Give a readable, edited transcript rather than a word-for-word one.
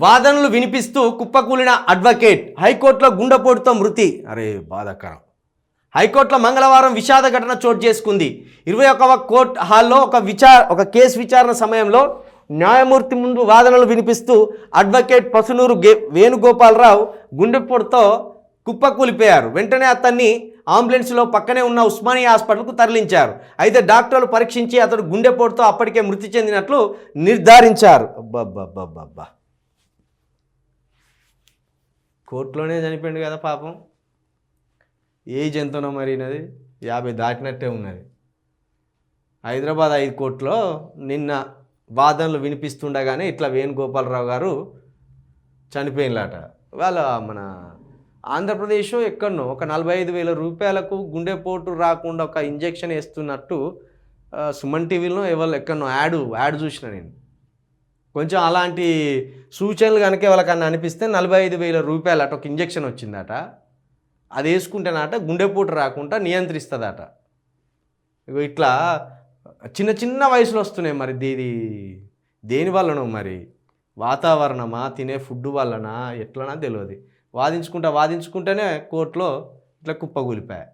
వాదనలు వినిపిస్తూ కుప్పకూలిన అడ్వకేట్, హైకోర్టులో గుండెపోటుతో మృతి. అరే బాధాకరం. హైకోర్టులో మంగళవారం విషాద ఘటన చోటు చేసుకుంది. 21వ కోర్టు హాల్లో ఒక కేసు విచారణ సమయంలో న్యాయమూర్తి ముందు వాదనలు వినిపిస్తూ అడ్వకేట్ పసునూరు వేణుగోపాలరావు గుండెపోటుతో కుప్పకూలిపోయారు. వెంటనే అతన్ని అంబులెన్స్లో పక్కనే ఉన్న ఉస్మానియా హాస్పిటల్కు తరలించారు. అయితే డాక్టర్లు పరీక్షించి అతడు గుండెపోటుతో అప్పటికే మృతి చెందినట్లు నిర్ధారించారు. అబ్బబ్బబ్బబ్బా, కోర్టులోనే చనిపోయింది కదా పాపం. ఏజ్ ఎంతనో మరినది 50 దాటినట్టే ఉన్నది. హైదరాబాద్ హైకోర్టులో నిన్న వాదనలు వినిపిస్తుండగానే ఇట్లా వేణుగోపాలరావు గారు చనిపోయినలాట. వాళ్ళ మన ఆంధ్రప్రదేశ్ ఎక్కడనో ఒక 45,000 రూపాయలకు గుండెపోటు రాకుండా ఒక ఇంజెక్షన్ వేస్తున్నట్టు సుమన్ టీవీలో ఎక్కడనో యాడ్ చూసిన నేను. కొంచెం అలాంటి సూచనలు కనుక ఎవరికన్నా అనిపిస్తే 45,000 రూపాయలు అట ఒక ఇంజెక్షన్ వచ్చిందట. అది వేసుకుంటేనట గుండెపోటు రాకుండా నియంత్రిస్తుందట. ఇట్లా చిన్న చిన్న వయసులో వస్తున్నాయి. మరి దేని వల్లనో, మరి వాతావరణమా, తినే ఫుడ్ వల్లనా, ఎట్లనా తెలియదు. వాదించుకుంటేనే కోర్టులో ఇట్లా కుప్పగూలిపోయాయి.